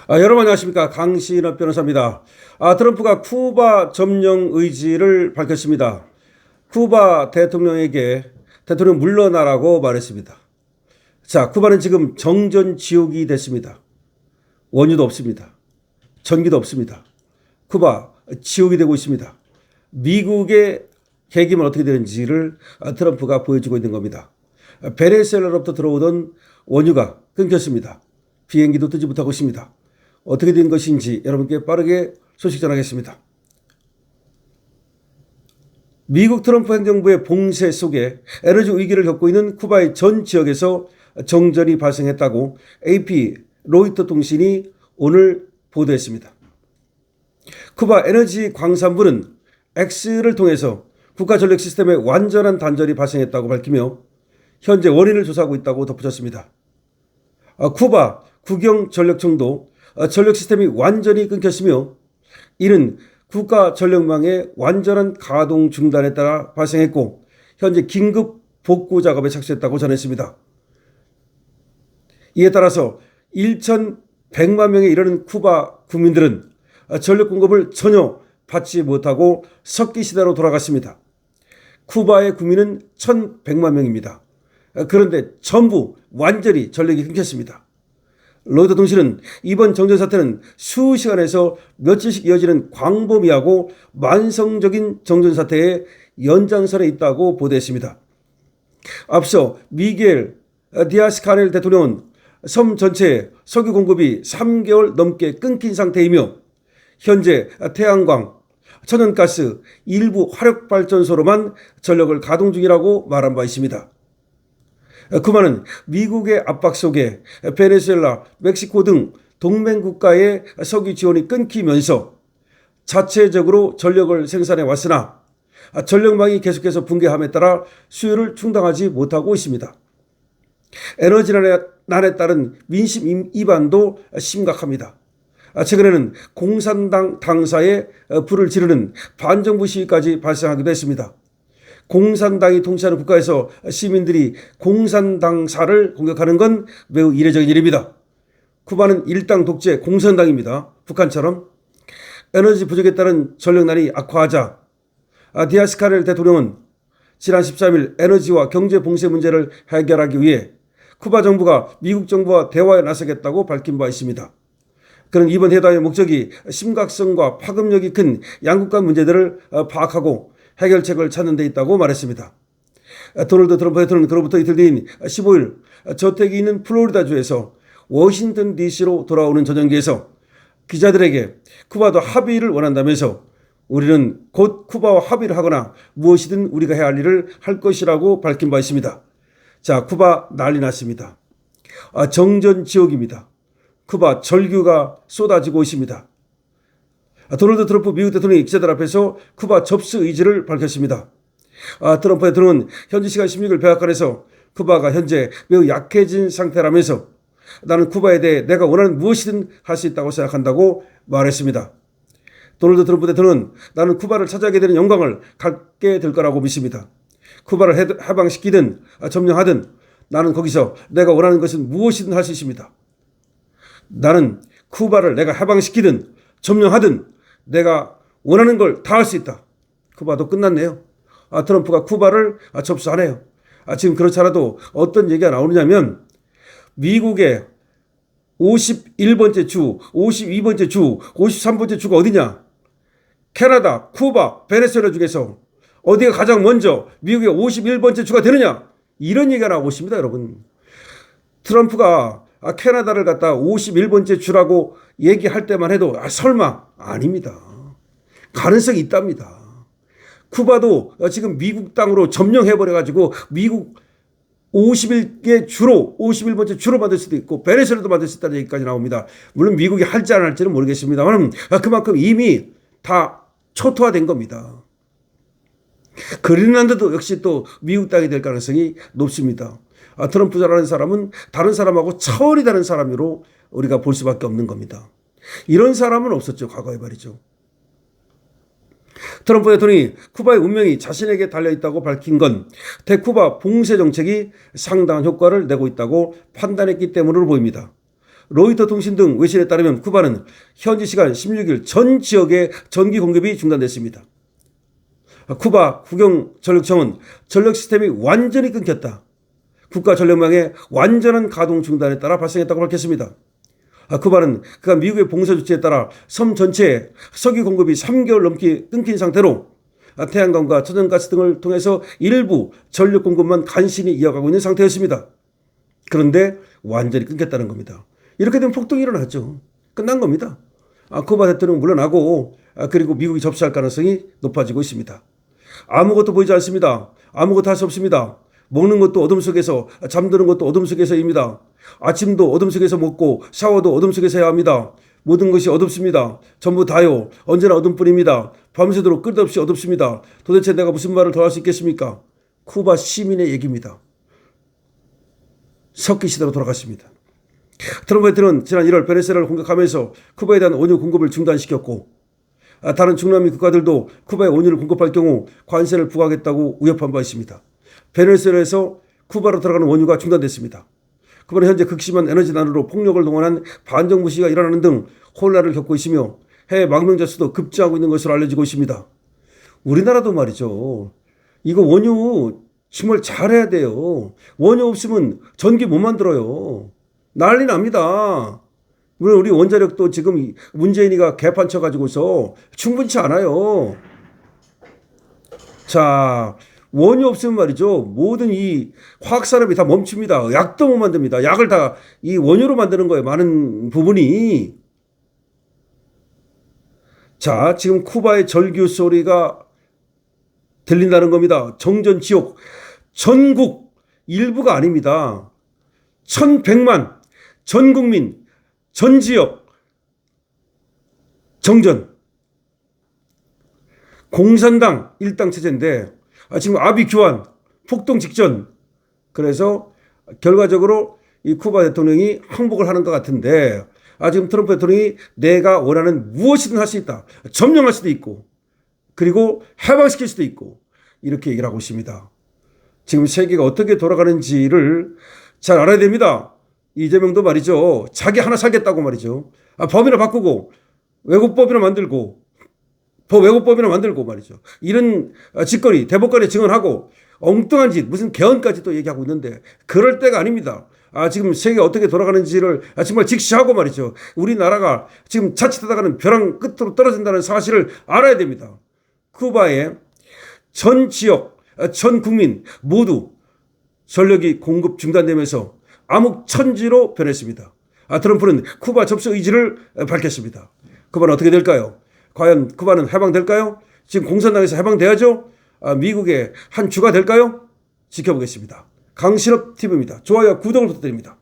여러분 안녕하십니까. 강신업 변호사입니다. 트럼프가 쿠바 점령 의지를 밝혔습니다. 쿠바 대통령에게 대통령 물러나라고 말했습니다. 자, 쿠바는 지금 정전 지옥이 됐습니다. 원유도 없습니다. 전기도 없습니다. 쿠바 지옥이 되고 있습니다. 미국의 계기면 어떻게 되는지를 트럼프가 보여주고 있는 겁니다. 베네수엘라로부터 들어오던 원유가 끊겼습니다. 비행기도 뜨지 못하고 있습니다. 어떻게 된 것인지 여러분께 빠르게 소식 전하겠습니다. 미국 트럼프 행정부의 봉쇄 속에 에너지 위기를 겪고 있는 쿠바의 전 지역에서 정전이 발생했다고 AP 로이터 통신이 오늘 보도했습니다. 쿠바 에너지 광산부는 X를 통해서 국가 전력 시스템의 완전한 단절이 발생했다고 밝히며 현재 원인을 조사하고 있다고 덧붙였습니다. 쿠바 국영전력청도 전력 시스템이 완전히 끊겼으며 이는 국가 전력망의 완전한 가동 중단에 따라 발생했고 현재 긴급 복구 작업에 착수했다고 전했습니다. 이에 따라서 1,100만 명에 이르는 쿠바 국민들은 전력 공급을 전혀 받지 못하고 석기 시대로 돌아갔습니다. 쿠바의 국민은 1,100만 명입니다. 그런데 전부 완전히 전력이 끊겼습니다. 로이터 통신은 이번 정전 사태는 수시간에서 며칠씩 이어지는 광범위하고 만성적인 정전 사태의 연장선에 있다고 보도했습니다. 앞서 미겔 디아스카넬 대통령은 섬 전체에 석유 공급이 3개월 넘게 끊긴 상태이며 현재 태양광, 천연가스, 일부 화력발전소로만 전력을 가동 중이라고 말한 바 있습니다. 쿠바는 미국의 압박 속에 베네수엘라, 멕시코 등 동맹 국가의 석유 지원이 끊기면서 자체적으로 전력을 생산해 왔으나 전력망이 계속해서 붕괴함에 따라 수요를 충당하지 못하고 있습니다. 에너지난에 따른 민심 이반도 심각합니다. 최근에는 공산당 당사에 불을 지르는 반정부 시위까지 발생하기도 했습니다. 공산당이 통치하는 국가에서 시민들이 공산당사를 공격하는 건 매우 이례적인 일입니다. 쿠바는 일당 독재 공산당입니다. 북한처럼. 에너지 부족에 따른 전력난이 악화하자 디아스카넬 대통령은 지난 13일 에너지와 경제 봉쇄 문제를 해결하기 위해 쿠바 정부가 미국 정부와 대화에 나서겠다고 밝힌 바 있습니다. 그는 이번 회담의 목적이 심각성과 파급력이 큰 양국 간 문제들을 파악하고 해결책을 찾는 데 있다고 말했습니다. 도널드 트럼프 대통령은 그로부터 이틀 뒤인 15일 저택이 있는 플로리다주에서 워싱턴 DC로 돌아오는 전용기에서 기자들에게 쿠바도 합의를 원한다면서 우리는 곧 쿠바와 합의를 하거나 무엇이든 우리가 해야 할 일을 할 것이라고 밝힌 바 있습니다. 자, 쿠바 난리 났습니다. 정전 지옥입니다. 쿠바 절규가 쏟아지고 있습니다. 도널드 트럼프 미국 대통령이 기자들 앞에서 쿠바 접수 의지를 밝혔습니다. 트럼프 대통령은 현지 시간 16일 백악관에서 쿠바가 현재 매우 약해진 상태라면서 나는 쿠바에 대해 내가 원하는 무엇이든 할 수 있다고 생각한다고 말했습니다. 도널드 트럼프 대통령은 나는 쿠바를 차지하게 되는 영광을 갖게 될 거라고 믿습니다. 쿠바를 해방시키든 점령하든 나는 거기서 내가 원하는 것은 무엇이든 할 수 있습니다. 나는 쿠바를 내가 해방시키든 점령하든 내가 원하는 걸 다 할 수 있다. 쿠바도 끝났네요. 트럼프가 쿠바를 접수하네요. 지금 그렇지 않아도 어떤 얘기가 나오느냐면 미국의 51번째 주, 52번째 주, 53번째 주가 어디냐? 캐나다, 쿠바, 베네수엘라 중에서 어디가 가장 먼저 미국의 51번째 주가 되느냐? 이런 얘기가 나오고 있습니다, 여러분. 트럼프가 캐나다를 갖다 51번째 주라고 얘기할 때만 해도 설마 아닙니다. 가능성이 있답니다. 쿠바도 지금 미국 땅으로 점령해버려가지고 미국 51개 주로 51번째 주로 만들 수도 있고 베네수엘라도 만들 수 있다는 얘기까지 나옵니다. 물론 미국이 할지 안 할지는 모르겠습니다만 그만큼 이미 다 초토화된 겁니다. 그린란드도 역시 또 미국 땅이 될 가능성이 높습니다. 트럼프라는 사람은 다른 사람하고 차원이 다른 사람으로 우리가 볼 수밖에 없는 겁니다. 이런 사람은 없었죠. 과거에 말이죠. 트럼프 대통령이 쿠바의 운명이 자신에게 달려있다고 밝힌 건 대쿠바 봉쇄 정책이 상당한 효과를 내고 있다고 판단했기 때문으로 보입니다. 로이터 통신 등 외신에 따르면 쿠바는 현지 시간 16일 전 지역의 전기 공급이 중단됐습니다. 쿠바 국영전력청은 전력 시스템이 완전히 끊겼다. 국가전력망의 완전한 가동 중단에 따라 발생했다고 밝혔습니다. 쿠바는 그간 미국의 봉쇄 조치에 따라 섬 전체에 석유 공급이 3개월 넘게 끊긴 상태로 태양광과 천연가스 등을 통해서 일부 전력 공급만 간신히 이어가고 있는 상태였습니다. 그런데 완전히 끊겼다는 겁니다. 이렇게 되면 폭동이 일어나죠. 끝난 겁니다. 쿠바 대통령은 물러나고 그리고 미국이 접수할 가능성이 높아지고 있습니다. 아무것도 보이지 않습니다. 아무것도 할 수 없습니다. 먹는 것도 어둠 속에서, 잠드는 것도 어둠 속에서입니다. 아침도 어둠 속에서 먹고 샤워도 어둠 속에서 해야 합니다. 모든 것이 어둡습니다. 전부 다요. 언제나 어둠뿐입니다. 밤새도록 끝없이 어둡습니다. 도대체 내가 무슨 말을 더 할 수 있겠습니까? 쿠바 시민의 얘기입니다. 석기 시대로 돌아갔습니다. 트럼프 대통령은 지난 1월 베네수엘라를 공격하면서 쿠바에 대한 원유 공급을 중단시켰고 다른 중남미 국가들도 쿠바에 원유를 공급할 경우 관세를 부과하겠다고 위협한 바 있습니다. 베네수엘라에서 쿠바로 들어가는 원유가 중단됐습니다. 쿠바는 현재 극심한 에너지 난으로 폭력을 동원한 반정부 시위가 일어나는 등 혼란을 겪고 있으며 해외 망명자 수도 급증하고 있는 것으로 알려지고 있습니다. 우리나라도 말이죠. 이거 원유 정말 잘해야 돼요. 원유 없으면 전기 못 만들어요. 난리 납니다. 물론 우리 원자력도 지금 문재인이가 개판 쳐가지고서 충분치 않아요. 자, 원유 없으면 말이죠. 모든 이 화학산업이 다 멈춥니다. 약도 못 만듭니다. 약을 다 이 원유로 만드는 거예요. 많은 부분이. 자, 지금 쿠바의 절규 소리가 들린다는 겁니다. 정전 지옥. 전국 일부가 아닙니다. 1100만 전 국민 전 지역 정전. 공산당 일당 체제인데 지금 아비 규환 폭동 직전. 그래서 결과적으로 이 쿠바 대통령이 항복을 하는 것 같은데 지금 트럼프 대통령이 내가 원하는 무엇이든 할 수 있다. 점령할 수도 있고 그리고 해방시킬 수도 있고 이렇게 얘기를 하고 있습니다. 지금 세계가 어떻게 돌아가는지를 잘 알아야 됩니다. 이재명도 말이죠. 자기 하나 살겠다고 말이죠. 법이나 바꾸고 외국법이나 만들고 외국법이나 만들고 말이죠. 이런 짓거리 대법관에 증언하고 엉뚱한 짓 무슨 개헌까지 또 얘기하고 있는데 그럴 때가 아닙니다. 지금 세계가 어떻게 돌아가는지를 정말 직시하고 말이죠. 우리나라가 지금 자칫하다가는 벼랑 끝으로 떨어진다는 사실을 알아야 됩니다. 쿠바의 전 지역, 전 국민 모두 전력이 공급 중단되면서 암흑천지로 변했습니다. 트럼프는 쿠바 접수 의지를 밝혔습니다. 쿠바는 어떻게 될까요? 과연 쿠바는 해방될까요? 지금 공산당에서 해방돼야죠? 미국의 한 주가 될까요? 지켜보겠습니다. 강신업 TV입니다. 좋아요와 구독을 부탁드립니다.